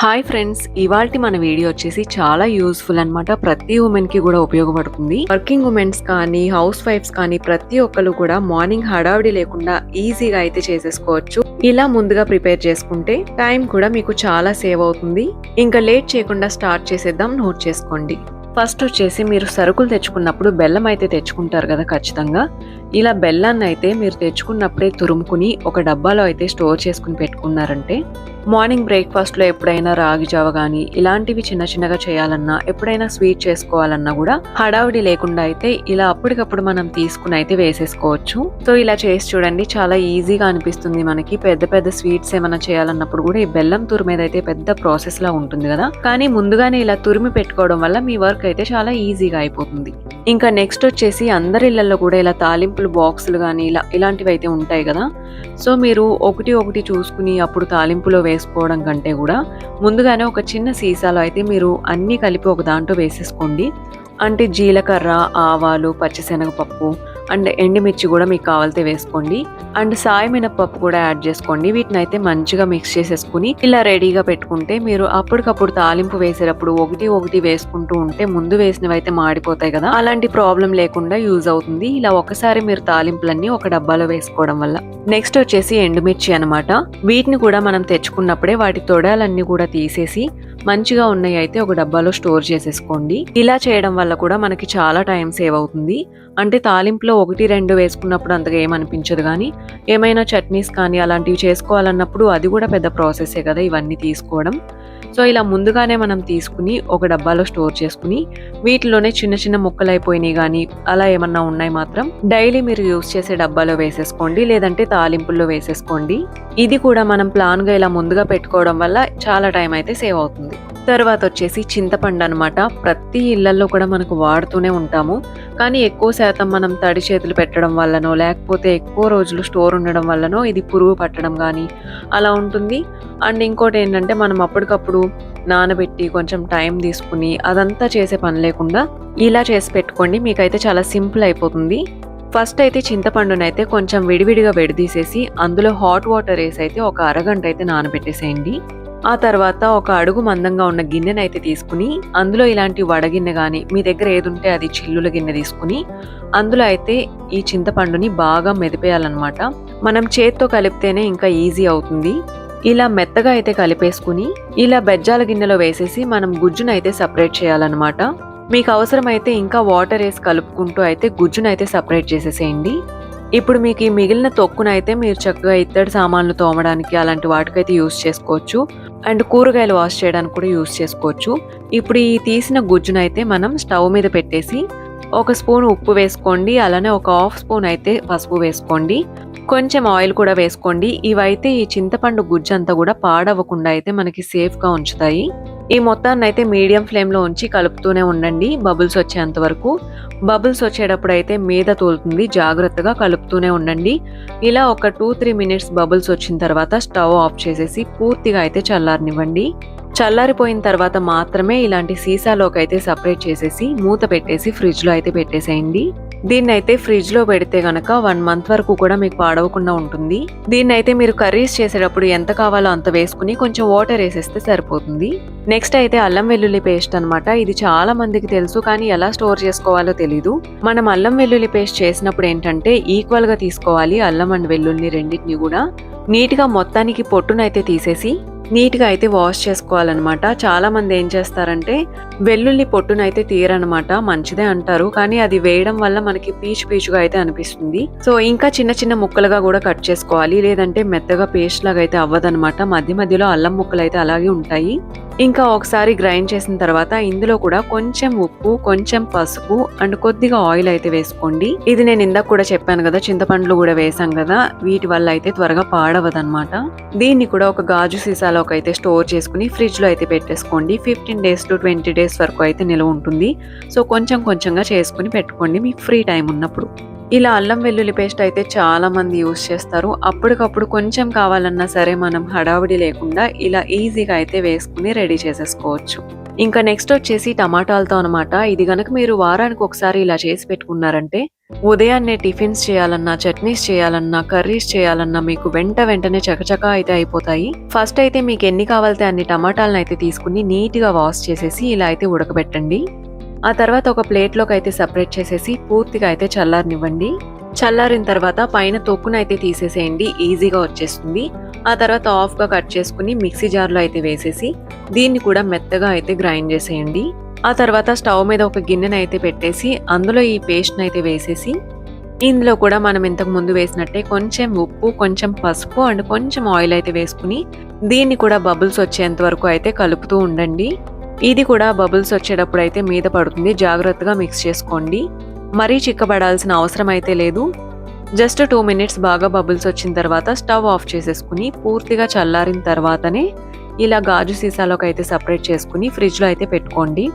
Hi friends, ఇవాల్టి మన video వచ్చేసి చాలా యూస్ఫుల్ అన్నమాట. ప్రతి ఉమెన్ కి కూడా ఉపయోగపడుతుంది. వర్కింగ్ ఉమెన్స్ కానీ హౌస్ వైఫ్స్ కానీ ప్రతి ఒక్కరు కూడా మార్నింగ్ హడావిడి లేకుండా ఈజీగా అయితే చేసేసుకోవచ్చు. ఇలా ముందుగా ప్రిపేర్ చేసుకుంటే టైం కూడా మీకు చాలా సేవ్ అవుతుంది. ఇంకా లేట్ చేయకుండా స్టార్ట్ చేసేద్దాం. నోట్ చేసుకోండి. ఫస్ట్ వచ్చేసి మీరు సరుకులు తెచ్చుకున్నప్పుడు బెల్లం అయితే తెచ్చుకుంటారు కదా ఖచ్చితంగా. ఇలా బెల్లాన్ని అయితే మీరు తెచ్చుకున్నప్పుడే తురుముకుని ఒక డబ్బాలో అయితే స్టోర్ చేసుకుని పెట్టుకున్నారంటే మార్నింగ్ బ్రేక్ఫాస్ట్లో ఎప్పుడైనా రాగి జావ కానీ ఇలాంటివి చిన్న చిన్నగా చేయాలన్నా, ఎప్పుడైనా స్వీట్ చేసుకోవాలన్నా కూడా హడావిడి లేకుండా అయితే ఇలా అప్పటికప్పుడు మనం తీసుకుని అయితే వేసేసుకోవచ్చు. సో ఇలా చేసి చూడండి, చాలా ఈజీగా అనిపిస్తుంది మనకి. పెద్ద పెద్ద స్వీట్స్ ఏమైనా చేయాలన్నప్పుడు కూడా ఈ బెల్లం తురిమేది అయితే పెద్ద ప్రాసెస్ లా ఉంటుంది కదా, కానీ ముందుగానే ఇలా తురిమి పెట్టుకోవడం వల్ల మీ వర్క్ అయితే చాలా ఈజీగా అయిపోతుంది. ఇంకా నెక్స్ట్ వచ్చేసి అందరి ఇళ్లలో కూడా ఇలా తాలింపులు బాక్సులు కానీ ఇలాంటివి అయితే ఉంటాయి కదా. సో మీరు ఒకటి ఒకటి చూసుకుని అప్పుడు తాలింపులో వేసుకోవడం కంటే కూడా ముందుగానే ఒక చిన్న సీసాలో అయితే మీరు అన్నీ కలిపి ఒక దాంట్లో వేసేసుకోండి. అంటే జీలకర్ర, ఆవాలు, పచ్చిశనగపప్పు అండ్ ఎండుమిర్చి కూడా మీకు కావాలితే వేసుకోండి. అండ్ సాయి మినపప్పు కూడా యాడ్ చేసుకోండి. వీటిని అయితే మంచిగా మిక్స్ చేసేసుకుని ఇలా రెడీగా పెట్టుకుంటే మీరు అప్పటికప్పుడు తాలింపు వేసేటప్పుడు ఒకటి ఒకటి వేసుకుంటూ ఉంటే ముందు వేసినవి అయితే మాడిపోతాయి కదా, అలాంటి ప్రాబ్లం లేకుండా యూజ్ అవుతుంది. ఇలా ఒకసారి మీరు తాలింపులన్నీ ఒక డబ్బాలో వేసుకోవడం వల్ల. నెక్స్ట్ వచ్చేసి ఎండుమిర్చి అనమాట. వీటిని కూడా మనం తెచ్చుకున్నప్పుడే వాటి తొడాలన్నీ కూడా తీసేసి మంచిగా ఉన్నాయి అయితే ఒక డబ్బాలో స్టోర్ చేసేసుకోండి. ఇలా చేయడం వల్ల కూడా మనకి చాలా టైం సేవ్ అవుతుంది. అంటే తాలింపులో 1-2 వేసుకున్నప్పుడు అంతగా ఏమనిపించదు, కానీ ఏమైనా చట్నీస్ కానీ అలాంటివి చేసుకోవాలన్నప్పుడు అది కూడా పెద్ద ప్రాసెసే కదా ఇవన్నీ తీసుకోవడం. సో ఇలా ముందుగానే మనం తీసుకుని ఒక డబ్బాలో స్టోర్ చేసుకుని వీటిలోనే చిన్న చిన్న ముక్కలు అయిపోయినాయి కానీ అలా ఏమన్నా ఉన్నాయి మాత్రం డైలీ మీరు యూజ్ చేసే డబ్బాలో వేసేసుకోండి, లేదంటే తాలింపుల్లో వేసేసుకోండి. ఇది కూడా మనం ప్లాన్గా ఇలా ముందుగా పెట్టుకోవడం వల్ల చాలా టైం అయితే సేవ్ అవుతుంది. తర్వాత వచ్చేసి చింతపండు అనమాట. ప్రతి ఇళ్లలో కూడా మనకు వాడుతూనే ఉంటాము, కానీ ఎక్కువ శాతం మనం తడి చేతులు పెట్టడం వల్లనో లేకపోతే ఎక్కువ రోజులు స్టోర్ ఉండడం వల్లనో ఇది పురుగు పట్టడం కానీ అలా ఉంటుంది. అండ్ ఇంకోటి ఏంటంటే మనం అప్పటికప్పుడు నానబెట్టి కొంచెం టైం తీసుకుని అదంతా చేసే పని లేకుండా ఇలా చేసి పెట్టుకోండి. మీకైతే చాలా సింపుల్ అయిపోతుంది. ఫస్ట్ అయితే చింతపండునైతే కొంచెం విడివిడిగా విడదీసేసి అందులో హాట్ వాటర్ వేసి అయితే ఒక అరగంట అయితే నానబెట్టేసేయండి. ఆ తర్వాత ఒక అడుగు మందంగా ఉన్న గిన్నెనైతే తీసుకుని అందులో ఇలాంటి వడగిన్నె కానీ మీ దగ్గర ఏది ఉంటే అది చిల్లుల గిన్నె తీసుకుని అందులో అయితే ఈ చింతపండుని బాగా మెదిపేయాలన్నమాట. మనం చేత్తో కలిపితేనే ఇంకా ఈజీ అవుతుంది. ఇలా మెత్తగా అయితే కలిపేసుకుని ఇలా బెజ్జాల గిన్నెలో వేసేసి మనం గుజ్జునైతే సపరేట్ చేయాలన్నమాట. మీకు అవసరమైతే ఇంకా వాటర్ వేసి కలుపుకుంటూ అయితే గుజ్జునైతే సపరేట్ చేసేసేయండి. ఇప్పుడు మీకు ఈ మిగిలిన తొక్కునైతే మీరు చక్కగా ఇత్తడి సామాన్లు తోమడానికి అలాంటి వాటికైతే యూస్ చేసుకోవచ్చు. అండ్ కూరగాయలు వాష్ చేయడానికి కూడా యూస్ చేసుకోవచ్చు. ఇప్పుడు ఈ తీసిన గుజ్జునైతే మనం స్టవ్ మీద పెట్టేసి 1 స్పూన్ ఉప్పు వేసుకోండి, అలానే ఒక 1/2 స్పూన్ అయితే పసుపు వేసుకోండి, కొంచెం ఆయిల్ కూడా వేసుకోండి. ఇవైతే ఈ చింతపండు గుజ్జు అంతా కూడా పాడవకుండా అయితే మనకి సేఫ్గా ఉంచుతాయి. ఈ మొత్తాన్ని అయితే మీడియం ఫ్లేమ్లో ఉంచి కలుపుతూనే ఉండండి బబుల్స్ వచ్చేంత వరకు. బబుల్స్ వచ్చేటప్పుడు అయితే మీద తోలుతుంది, జాగ్రత్తగా కలుపుతూనే ఉండండి. ఇలా ఒక 2-3 మినిట్స్ బబుల్స్ వచ్చిన తర్వాత స్టవ్ ఆఫ్ చేసేసి పూర్తిగా అయితే చల్లారనివ్వండి. చల్లారిపోయిన తర్వాత మాత్రమే ఇలాంటి సీసాలోకి అయితే సపరేట్ చేసేసి మూత పెట్టేసి ఫ్రిడ్జ్లో అయితే పెట్టేసేయండి. దీన్ని అయితే ఫ్రిడ్జ్ లో పెడితే గనక 1 మంత్ వరకు కూడా మీకు పాడవకుండా ఉంటుంది. దీన్ని అయితే మీరు కర్రీస్ చేసేటప్పుడు ఎంత కావాలో అంత వేసుకుని కొంచెం వాటర్ వేసేస్తే సరిపోతుంది. నెక్స్ట్ అయితే అల్లం వెల్లుల్లి పేస్ట్ అనమాట. ఇది చాలా మందికి తెలుసు, కానీ ఎలా స్టోర్ చేసుకోవాలో తెలీదు. మనం అల్లం వెల్లుల్లి పేస్ట్ చేసినప్పుడు ఏంటంటే ఈక్వల్ గా తీసుకోవాలి. అల్లం అండ్ వెల్లుల్లి రెండింటిని కూడా నీట్ గా మొత్తానికి పొట్టునైతే తీసేసి నీట్ గా అయితే వాష్ చేసుకోవాలన్నమాట. చాలా మంది ఏం చేస్తారంటే వెల్లుల్లి పొట్టునైతే తీయరనమాట. మంచిదే అంటారు, కానీ అది వేయడం వల్ల మనకి పీచుగా అయితే అనిపిస్తుంది. సో ఇంకా చిన్న చిన్న ముక్కలుగా కూడా కట్ చేసుకోవాలి, లేదంటే మెత్తగా పేస్ట్ లాగా అయితే అవ్వదనమాట. మధ్య మధ్యలో అల్లం ముక్కలు అయితే అలాగే ఉంటాయి. ఇంకా ఒకసారి గ్రైండ్ చేసిన తర్వాత ఇందులో కూడా కొంచెం ఉప్పు, కొంచెం పసుపు అండ్ కొద్దిగా ఆయిల్ అయితే వేసుకోండి. ఇది నేను ఇందాక కూడా చెప్పాను కదా, చింతపండులు కూడా వేసాం కదా, వీటి వల్ల అయితే త్వరగా పాడవదనమాట. దీన్ని కూడా ఒక గాజు సీసాలోకి అయితే స్టోర్ చేసుకుని ఫ్రిడ్జ్ లో అయితే పెట్టేసుకోండి. 15 days to 20 days వరకు అయితే నిల్వ ఉంటుంది. సో కొంచెం కొంచెంగా చేసుకుని పెట్టుకోండి మీకు ఫ్రీ టైం ఉన్నప్పుడు. ఇలా అల్లం వెల్లుల్లి పేస్ట్ అయితే చాలా మంది యూస్ చేస్తారు. అప్పటికప్పుడు కొంచెం కావాలన్నా సరే మనం హడావిడి లేకుండా ఇలా ఈజీగా అయితే వేసుకుని రెడీ చేసేసుకోవచ్చు. ఇంకా నెక్స్ట్ వచ్చేసి టమాటాలతో అనమాట. ఇది గనక మీరు వారానికి ఒకసారి ఇలా చేసి పెట్టుకున్నారంటే ఉదయాన్నే టిఫిన్స్ చేయాలన్నా, చట్నీస్ చేయాలన్నా, కర్రీస్ చేయాలన్నా మీకు వెంటనే చకచకా అయితే అయిపోతాయి. ఫస్ట్ అయితే మీకెన్ని కావాలితే అన్ని టమాటాలనైతే తీసుకొని నీట్‌గా వాష్ చేసేసి ఇలా అయితే ఉడకబెట్టండి. ఆ తర్వాత ఒక ప్లేట్‌లోకైతే సెపరేట్ చేసేసి పూర్తిగా అయితే చల్లారనివ్వండి. చల్లారిన తర్వాత పైన తొక్కునైతే తీసేసేయండి. ఈజీగా వచ్చేస్తుంది. ఆ తర్వాత హాఫ్‌గా కట్ చేసుకొని మిక్సీ జార్‌లో అయితే వేసేసి దీన్ని కూడా మెత్తగా అయితే గ్రైండ్ చేసేయండి. ఆ తర్వాత స్టవ్ మీద ఒక గిన్నెనైతే పెట్టేసి అందులో ఈ పేస్ట్‌నైతే వేసేసి ఇందులో కూడా మనం ఇంతకు ముందు వేసినట్టే కొంచెం ఉప్పు, కొంచెం పసుపు అండ్ కొంచెం ఆయిల్ అయితే వేసుకొని దీన్ని కూడా బబుల్స్ వచ్చేంత వరకు అయితే కలుపుతూ ఉండండి. ఇది కూడా బబుల్స్ వచ్చేటప్పుడైతే మీద పడుతుంది. జాగ్రత్తగా మిక్స్ చేసుకోండి. మరీ చిక్కబడాల్సిన అవసరం అయితే లేదు. జస్ట్ 2 మినిట్స్ బాగా బబుల్స్ వచ్చిన తర్వాత స్టవ్ ఆఫ్ చేసేసుకొని పూర్తిగా చల్లారిన తర్వాతనే ఇలా గాజు సీసాలోకైతే సెపరేట్ చేసుకొని ఫ్రిడ్జ్‌లో అయితే పెట్టుకోండి.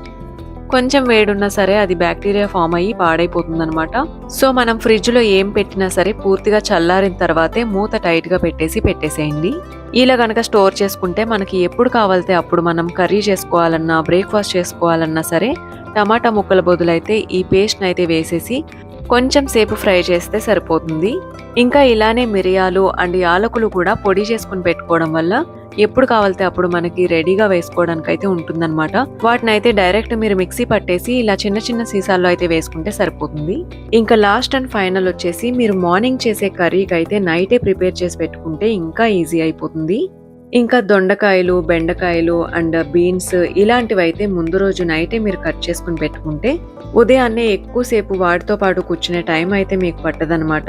కొంచెం వేడున్నా సరే అది బ్యాక్టీరియా ఫార్మ్ అయ్యి పాడైపోతుందనమాట. సో, మనం ఫ్రిడ్జ్‌లో ఏం పెట్టినా సరే పూర్తిగా చల్లారిన తర్వాతే మూత టైట్‌గా పెట్టేసేయండి. ఇలా గనక స్టోర్ చేసుకుంటే మనకి ఎప్పుడు కావాలితే అప్పుడు మనం కర్రీ చేసుకోవాలన్నా, బ్రేక్‌ఫాస్ట్ చేసుకోవాలన్నా సరే టమాటా ముక్కల బదులైతే ఈ పేస్ట్‌నైతే వేసేసి కొంచెం సేపు ఫ్రై చేస్తే సరిపోతుంది. ఇంకా ఇలానే మిరియాలు అండ్ యాలకులు కూడా పొడి చేసుకొని పెట్టుకోవడం వల్ల ఎప్పుడు కావాలితే అప్పుడు మనకి రెడీగా వేసుకోవడానికైతే ఉంటుందన్నమాట. వాటినైతే డైరెక్ట్ మీరు మిక్సీ పట్టేసి ఇలా చిన్న చిన్న సీసాల్లో అయితే వేసుకుంటే సరిపోతుంది. ఇంకా లాస్ట్ అండ్ ఫైనల్ వచ్చేసి మీరు మార్నింగ్ చేసే కర్రీకైతే నైటే ప్రిపేర్ చేసి పెట్టుకుంటే ఇంకా ఈజీ అయిపోతుంది. ఇంకా దొండకాయలు, బెండకాయలు అండ్ బీన్స్ ఇలాంటివైతే ముందు రోజు నైటే మీరు కట్ చేసుకొని పెట్టుకుంటే ఉదయాన్నే ఎక్కువ సేపు వాటితో పాటు కూర్చునే టైం అయితే మీకు పట్టదనమాట.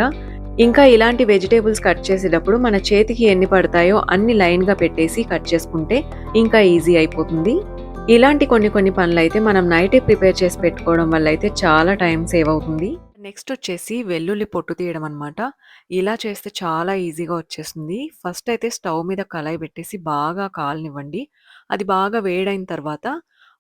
ఇంకా ఇలాంటి వెజిటేబుల్స్ కట్ చేసేటప్పుడు మన చేతికి ఎన్ని పడతాయో అన్ని లైన్‌గా పెట్టేసి కట్ చేసుకుంటే ఇంకా ఈజీ అయిపోతుంది. ఇలాంటి కొన్ని పనులైతే మనం నైటే ప్రిపేర్ చేసి పెట్టుకోవడం వల్ల అయితే చాలా టైం సేవ్ అవుతుంది. నెక్స్ట్ వచ్చేసి వెల్లుల్లి పొట్టు తీయడం అనమాట. ఇలా చేస్తే చాలా ఈజీగా వచ్చేస్తుంది. ఫస్ట్ అయితే స్టవ్ మీద కళాయి పెట్టేసి బాగా కాలనివ్వండి. అది బాగా వేడైన తర్వాత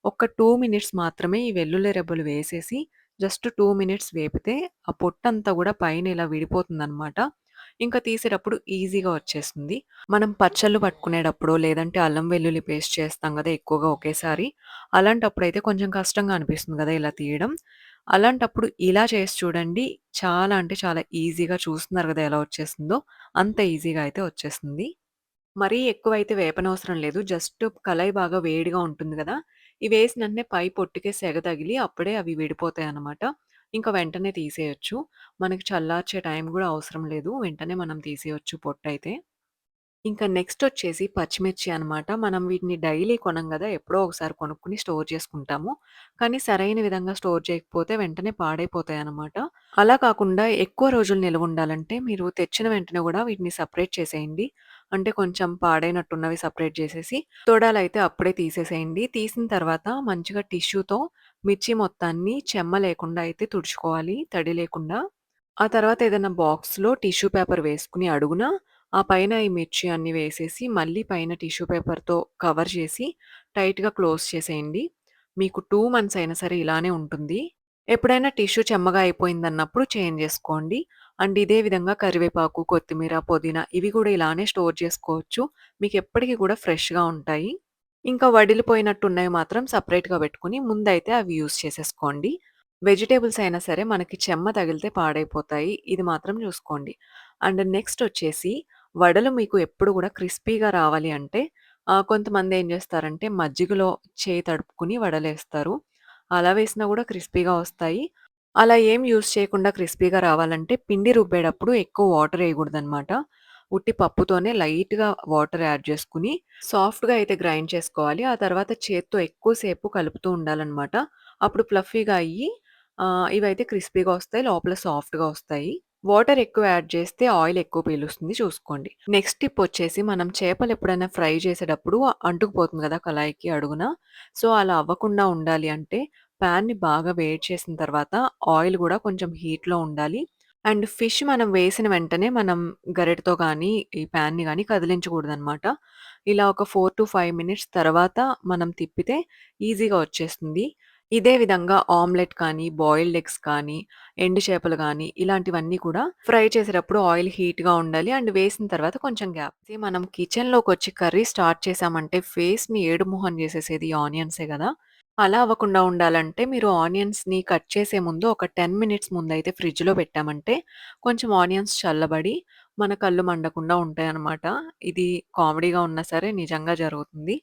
ఒక 2 మినిట్స్ మాత్రమే ఈ వెల్లుల్లి రెబ్బలు వేసేసి జస్ట్ 2 మినిట్స్ వేపితే ఆ పొట్టంతా గూడా పైన ఇలా విడిపోతుందనమాట. ఇంకా తీసేటప్పుడు ఈజీగా వచ్చేస్తుంది. మనం పచ్చళ్ళు పట్టుకునేటప్పుడో, లేదంటే అల్లం వెల్లుల్లి పేస్ట్ చేస్తాం గదా! ఎక్కువగా ఒకేసారి. అలాంటప్పుడైతే కొంచెం కష్టంగా అనిపిస్తుంది గదా! ఇలా తీయడం. అలాంటప్పుడు ఇలా చేసి చూడండి. చాలా అంటే చాలా ఈజీగా చూస్తున్నారు గదా! ఎలా వచ్చేసిందో. అంత ఈజీగా అయితే వచ్చేస్తుంది. మరీ ఎక్కువైతే వేపనవసరం లేదు. జస్ట్ కళాయి బాగా వేడిగా ఉంటుంది గదా! ఇవేసిన వెంటనే పై పొట్టుకే సెగ తగిలి అప్పుడే అవి విడిపోతాయన్నమాట. ఇంక వెంటనే తీసేయొచ్చు. మనకి చల్లార్చే టైం గూడా అవసరం లేదు. వెంటనే మనం తీసేయొచ్చు పొట్టయితే. ఇంకా నెక్స్టొచ్చేసి పచ్చిమిర్చి అనమాట. మనం వీటిని డైలీ కొనం గదా! ఎప్పుడో ఒకసారి కొనుక్కొని స్టోర్ చేసుకుంటాము. కానీ సరైన విధంగా స్టోర్ చేయకపోతే వెంటనే పాడైపోతాయనమాట. అలా కాకుండా ఎక్కువ రోజులు నిలవుండాలంటే మీరు తెచ్చిన వెంటనే గూడా వీటిని సెపరేట్ చేసేయండి. అంటే కొంచెం పాడైనట్టున్నవి సెపరేట్ జేసేసి, తొడాలైతే అప్పుడే తీసేసేయండి. తీసిన తర్వాత మంచిగా టిష్యూతో మిర్చి మొత్తాన్ని చెమ్మ లేకుండా అయితే తుడుచుకోవాలి. తడి లేకుండా. ఆ తర్వాత ఏదైనా బాక్స్‌లో టిష్యూ పేపర్ వేసుకొని అడుగున, ఆ పైన ఈ మిర్చి అన్నీ వేసేసి, మళ్ళీ పైన టిష్యూ పేపర్‌తో కవర్ చేసి, టైట్‌గా క్లోజ్ చేసేయండి. మీకు 2 మంత్స్ అయినా సరే ఇలానే ఉంటుంది. ఎప్పుడైనా టిష్యూ చెమ్మగా అయిపోయిందన్నప్పుడు చేంజ్ జేసుకోండి. అండ్ ఇదే విధంగా కరివేపాకు, కొత్తిమీర, పుదీనా ఇవి కూడా ఇలానే స్టోర్ చేసుకోవచ్చు. మీకెప్పటికి కూడా ఫ్రెష్‌గా ఉంటాయి. ఇంకా వడిలిపోయినట్టున్నవి మాత్రం సెపరేట్‌గా పెట్టుకొని ముందైతే అవి యూజ్ చేసేసుకోండి. వెజిటబుల్స్ అయినా సరే మనకి చెమ్మ తగిలితే పాడైపోతాయి. ఇది మాత్రం చూసుకోండి. అండ్ నెక్స్ట్ వచ్చేసి వడలు మీకు ఎప్పుడు కూడా క్రిస్పీగా రావాలి అంటే కొంతమంది ఏం చేస్తారంటే మజ్జిగలో చేయి తడుపుకొని వడలేస్తారు. అలా వేసినా కూడా క్రిస్పీగా వస్తాయి. అలా ఏం యూజ్ చేయకుండా క్రిస్పీగా రావాలంటే పిండి రుబ్బేటప్పుడు ఎక్కువ వాటర్ ఎయగూడదనమాట. ఉట్టి పప్పుతోనే లైట్‌గా వాటర్ యాడ్ చేసుకొని సాఫ్ట్‌గా అయితే గ్రైండ్ చేసుకోవాలి. ఆ తర్వాత చేత్తో ఎక్కువ సేపు కలుపుతూ ఉండాలనమాట. అప్పుడు ఫ్లఫీగా అయ్యి ఇవైతే క్రిస్పీగా వస్తాయి. లోపల సాఫ్ట్‌గా వస్తాయి. వాటర్ ఎక్కువ యాడ్ చేస్తే ఆయిల్ ఎక్కువ పీలుస్తుంది చూసుకోండి. నెక్స్ట్ టిప్ వచ్చేసి మనం చేపలు ఎప్పుడైనా ఫ్రై చేసేటప్పుడు అంటుకుపోతుంది కదా కళాయికి అడుగున. సో, అలా అవ్వకుండా ఉండాలి అంటే పాన్‌ని బాగా వేడి చేసిన తర్వాత ఆయిల్ గూడా కొంచెం హీట్‌లో ఉండాలి. అండ్ ఫిష్ మనం వేసిన వెంటనే మనం గరిటెతో గానీ, ఈ పాన్‌ని గానీ కదిలించకూడదనమాట. ఇలా ఒక 4-5 మినిట్స్ తర్వాత మనం తిప్పితే ఈజీగా వచ్చేస్తుంది. ఇదే విధంగా ఆమ్లెట్ కానీ, బాయిల్డ్ ఎగ్స్ కానీ, ఎండు చేపలు గానీ, ఇలాంటివన్నీ కూడా ఫ్రై చేసేటప్పుడు ఆయిల్ హీట్‌గా ఉండాలి. అండ్ వేసిన తర్వాత కొంచెం గ్యాప్. మనం కిచెన్‌లోకొచ్చి కర్రీ స్టార్ట్ చేశామంటే ఫేస్‌ని ఏడుమొహం చేసేసేది ఈ ఆనియన్సే గదా! అలా అవ్వకుండా ఉండాలంటే మీరు ఆనియన్స్‌ని కట్ చేసే ముందు ఒక 10 మినిట్స్ ముందయితే ఫ్రిడ్జ్‌లో పెట్టామంటే కొంచెం ఆనియన్స్ చల్లబడి మన కళ్ళు మండకుండా ఉంటాయన్నమాట. ఇది కామెడీగా ఉన్నా సరే నిజంగా జరుగుతుంది.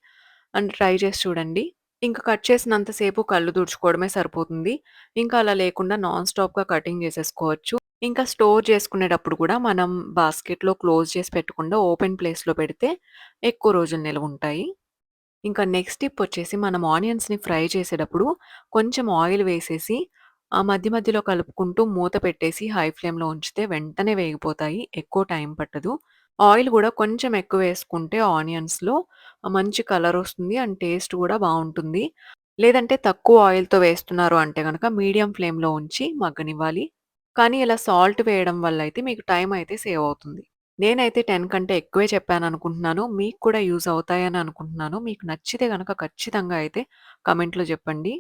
అండ్ ట్రై చేసి చూడండి. ఇంక కట్ చేసినంత సేపు కళ్ళు తుడుచుకోవడమే సరిపోతుంది. ఇంకా అలా లేకుండా నాన్ స్టాప్‌గా కటింగ్ చేసేసుకోవచ్చు. ఇంకా స్టోర్ చేసుకునేటప్పుడు కూడా మనం బాస్కెట్‌లో క్లోజ్ చేసి పెట్టకుండా ఓపెన్ ప్లేస్‌లో పెడితే ఎక్కువ రోజులు నిలవుంటాయి. ఇంకా నెక్స్ట్ టిప్ వచ్చేసి మనం ఆనియన్స్‌ని ఫ్రై చేసేటప్పుడు కొంచెం ఆయిల్ వేసేసి మధ్య మధ్యలో కలుపుకుంటూ మూత పెట్టేసి హై ఫ్లేమ్‌లో ఉంచితే వెంటనే వేగిపోతాయి. ఎక్కువ టైం పట్టదు. ఆయిల్ గూడా కొంచెం ఎక్కువ వేసుకుంటే ఆనియన్స్‌లో మంచి కలర్ వస్తుంది. అండ్ టేస్ట్ గూడా బావుంటుంది. లేదంటే తక్కువ ఆయిల్‌తో వేస్తున్నారు అంటే గనక మీడియం ఫ్లేమ్‌లో ఉంచి మగ్గనివ్వాలి. కానీ ఇలా సాల్ట్ వేయడం వల్ల అయితే మీకు టైం అయితే సేవ్ అవుతుంది. నేనైతే 10 కంటే ఎక్కువే చెప్పాననుకుంటున్నాను. మీకు కూడా యూజ్ అవుతాయని అనుకుంటున్నాను. మీకు నచ్చితే గనక ఖచ్చితంగా అయితే కామెంట్‌లో జెప్పండి.